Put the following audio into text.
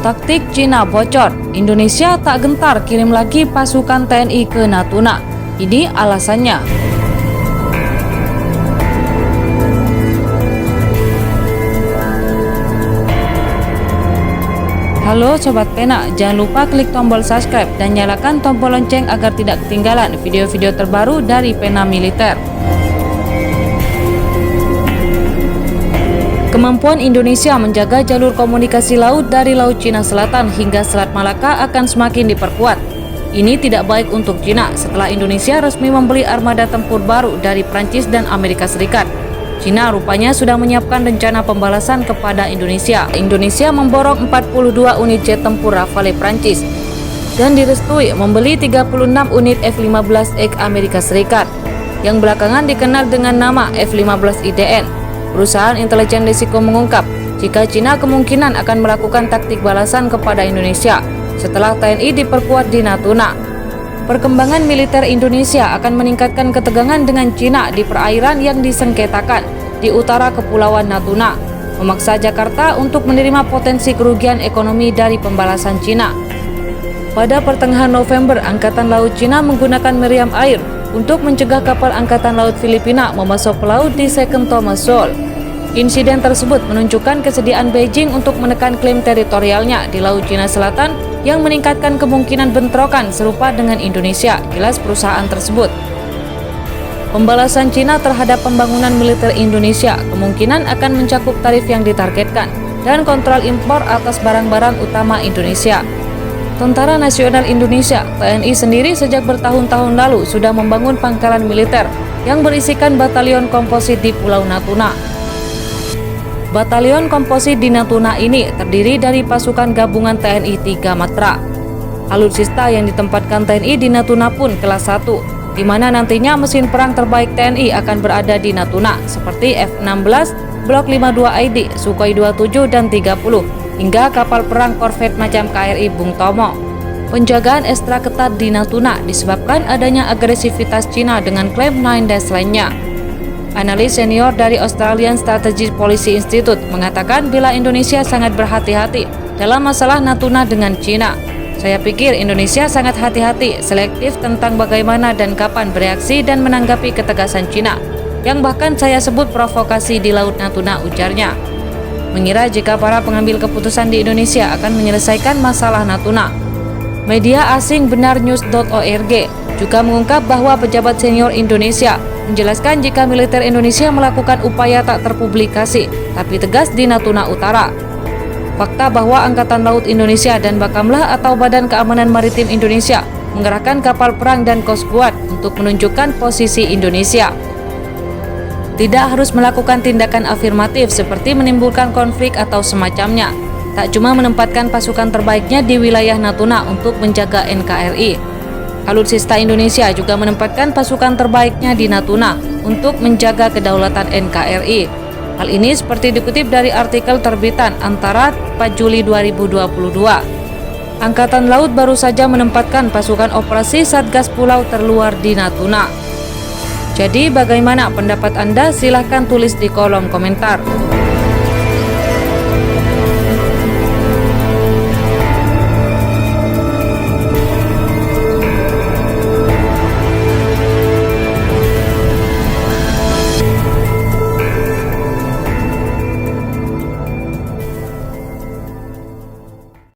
Taktik Cina bocor, Indonesia tak gentar kirim lagi pasukan TNI ke Natuna. Ini alasannya. Halo Sobat Pena, jangan lupa klik tombol subscribe dan nyalakan tombol lonceng agar tidak ketinggalan video-video terbaru dari Pena Militer. Kemampuan Indonesia menjaga jalur komunikasi laut dari Laut Cina Selatan hingga Selat Malaka akan semakin diperkuat. Ini tidak baik untuk Cina setelah Indonesia resmi membeli armada tempur baru dari Prancis dan Amerika Serikat. Cina rupanya sudah menyiapkan rencana pembalasan kepada Indonesia. Indonesia memborong 42 unit jet tempur Rafale Prancis dan direstui membeli 36 unit F-15X Amerika Serikat yang belakangan dikenal dengan nama F-15IDN. Perusahaan intelijen risiko mengungkap jika Cina kemungkinan akan melakukan taktik balasan kepada Indonesia setelah TNI diperkuat di Natuna. Perkembangan militer Indonesia akan meningkatkan ketegangan dengan Cina di perairan yang disengketakan di utara Kepulauan Natuna, memaksa Jakarta untuk menerima potensi kerugian ekonomi dari pembalasan Cina. Pada pertengahan November, Angkatan Laut Cina menggunakan meriam air untuk mencegah kapal Angkatan Laut Filipina memasok pelaut di Second Thomas Shoal. Insiden tersebut menunjukkan kesediaan Beijing untuk menekan klaim teritorialnya di Laut Cina Selatan yang meningkatkan kemungkinan bentrokan serupa dengan Indonesia, jelas perusahaan tersebut. Pembalasan Cina terhadap pembangunan militer Indonesia kemungkinan akan mencakup tarif yang ditargetkan dan kontrol impor atas barang-barang utama Indonesia. Tentara Nasional Indonesia (TNI) sendiri sejak bertahun-tahun lalu sudah membangun pangkalan militer yang berisikan batalion komposit di Pulau Natuna. Batalion komposit di Natuna ini terdiri dari pasukan gabungan TNI 3 Matra. Alutsista yang ditempatkan TNI di Natuna pun kelas 1, di mana nantinya mesin perang terbaik TNI akan berada di Natuna seperti F-16, Block 52ID, Sukhoi 27 dan 30, hingga kapal perang korvet macam KRI Bung Tomo. Penjagaan ekstra ketat di Natuna disebabkan adanya agresivitas Cina dengan klaim 9 Dash lainnya. Analis senior dari Australian Strategic Policy Institute mengatakan bila Indonesia sangat berhati-hati dalam masalah Natuna dengan Cina. Saya pikir Indonesia sangat hati-hati, selektif tentang bagaimana dan kapan bereaksi dan menanggapi ketegasan Cina, yang bahkan saya sebut provokasi di Laut Natuna, ujarnya. Mengira jika para pengambil keputusan di Indonesia akan menyelesaikan masalah Natuna. Media asing benarnews.org juga mengungkap bahwa pejabat senior Indonesia menjelaskan jika militer Indonesia melakukan upaya tak terpublikasi tapi tegas di Natuna Utara. Fakta bahwa Angkatan Laut Indonesia dan Bakamla atau Badan Keamanan Maritim Indonesia mengerahkan kapal perang dan Coast Guard untuk menunjukkan posisi Indonesia. Tidak harus melakukan tindakan afirmatif seperti menimbulkan konflik atau semacamnya. Tak cuma menempatkan pasukan terbaiknya di wilayah Natuna untuk menjaga NKRI. Alutsista Indonesia juga menempatkan pasukan terbaiknya di Natuna untuk menjaga kedaulatan NKRI. Hal ini seperti dikutip dari artikel terbitan Antara 4 Juli 2022. Angkatan Laut baru saja menempatkan pasukan operasi Satgas Pulau Terluar di Natuna. Jadi bagaimana pendapat Anda? Silahkan tulis di kolom komentar.